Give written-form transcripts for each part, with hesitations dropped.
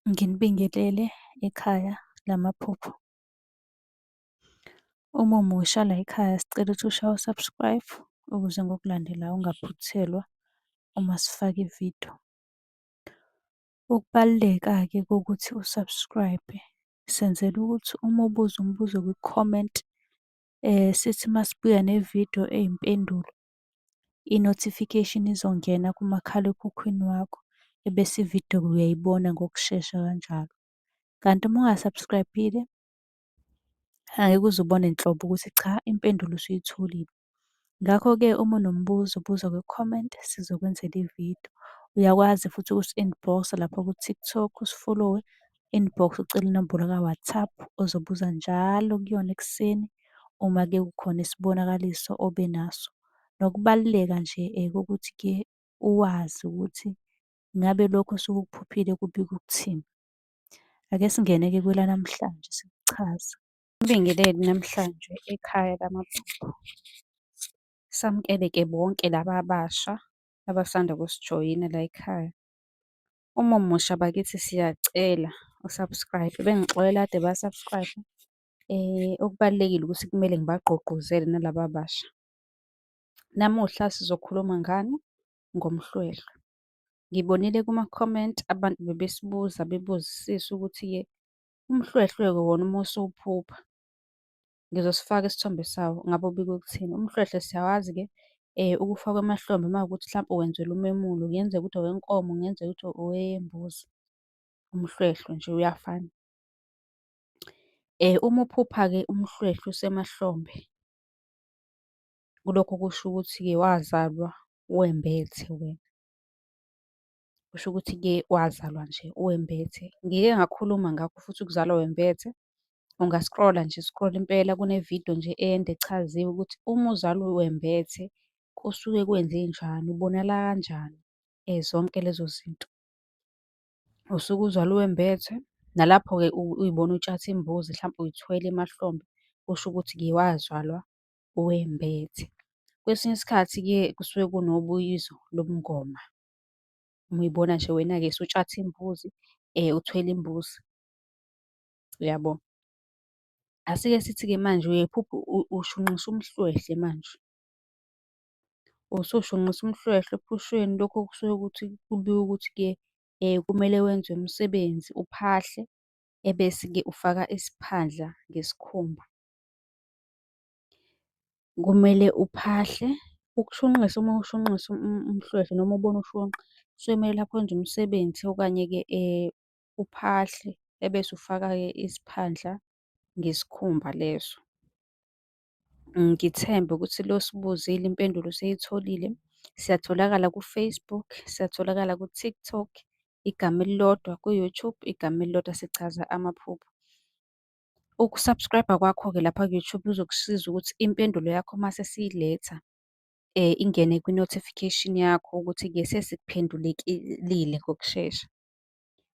Nginibingelele ekhaya lamaphupho. Uma umusha la ekhaya sicela ukuthi ushaye u-subscribe ukuze ngokulandelayo ungaphuthelwa uma sifaka ividiyo. Ukubaluleka-ke kokuthi u-subscribe senzela ukuthi uma ubuza umbuzo kwi-comment sithi masibuya nevidiyo eyimpendulo, i-notification izongena kumakhalekhukhwini wakho, ebese ividiyo uyayibona ngokushesha kanjalo. Kanti uma unga-subscribe-ile angeke uze ubone nhlobo ukuthi cha, impendulo usuyitholile. Ngakho-ke uma unombuzo buza kwi-comment sizokwenzela ividiyo. Uyakwazi futhi ukusi-inbox-a lapha ku-TikTok, usi-follow-we, inbox ucele inombolo ka-WhatsApp ozobuza njalo kuyona ekuseni uma-ke kukhona isibonakaliso obe naso. Nokubaluleka nje kokuthi-ke uwazi ukuthi ngabe lokho osuke ukuphuphile kubika ukuthini. Ake singene-ke kwelanamhlanje sikuchaze. Ngibingelele namhlanje ekhaya lamaphupho. Samukele-ke bonke laba abasha abasanda kusijoyina la ekhaya. Uma umusha bakithi siyacela u-subscribe. Bengixolela kade ba-subscribe-a. Okubalulekile ukuthi kumele ngibagqugquzele nalaba abasha. Namuhla sizokhuluma ngani? Ngomhlwehlwe. Ngibonile kuma-comment abantu bebesibuza bebuzisisa ukuthi-ke umhlwehlwe-ke wona uma usuwuphupha, ngizosifaka isithombe sawo, ngabe ubika ukuthini? Umhlwehlwe siyawazi-ke ukufakwa emahlombe uma kuwukuthi hlampe wenzelwa umemulo, kungenzeka ukuthi owenkomo, kungenzeka ukuthi owembuzi. Umhlwehlwe nje uyafana. Uma uphupha-ke umhlwehlwe usemahlombe, kulokho kusho ukuthi-ke wazalwa wembethe wena. Kusho ukuthi-ke wazalwa nje wembethe. Ngike ngakhuluma ngakho futhi ukuzalwa wembethe. Unga-scroll-a nje, scroll impela kunevidiyo nje ende echaziwe ukuthi uma uzalwa wembethe kusuke kwenzenjani, ubonakala kanjani, zonke lezo zinto. Usuke uzalwa wembethe, nalapho-ke uy'bona utshatha imbuzi hlampe uyithwele emahlombe, kusho ukuthi-ke wazalwa wembethe. Kwesinye isikhathi-ke kusuke kunobuyizo lobungoma. Uma uy'bona nje wena-ke usutshatha imbuzi, uthwele imbuzi, uyabo. Asike sithi-ke manje uyayiphupha ushunqisa umhlwehlwe manje. Usushunqisa umhlwehlwe ephusheni lokho kusuke ukuthi kubikwa ukuthi-ke kumele wenze umsebenzi uphahle, ebese-ke ufaka isiphandla ngesikhumba. Kumele uphahle, ukushunqisa uma ushunqisa umhlwehlwe noma ubona ushunqa, kusuke kumele lapho wenza umsebenzi okanye-ke uphahle ebese ufaka-ke isiphandla ngesikhumba leso. Ngithembe ukuthi lo osibuzile impendulo useyitholile. Siyatholakala ku-Facebook, siyatholakala ku-TikTok, igama elilodwa, ku-YouTube igama elilodwa sichaza amaphupho. Uku-subscribe-a kwakho-ke lapha ku-YouTube kuzokusiza ukuthi impendulo yakho mase siyiletha ingene kwi-notification yakho ukuthi-ke sesikuphendulekilile ngokushesha.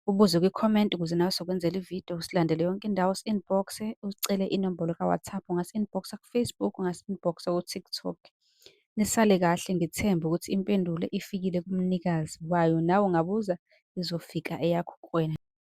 Ubuze kwi-comment ukuze nawe sizokwenzela ividiyo, usilandele yonke indawo, usi-inbox-e, usicele inombolo ka-WhatsApp, ungasi-inbox-a ku-Facebook, ungasi-inbox-a ku-TikTok. Nisale kahle, ngithembe ukuthi impendulo ifikile kumnikazi wayo, nawe ungabuza izofika eyakho kuwena.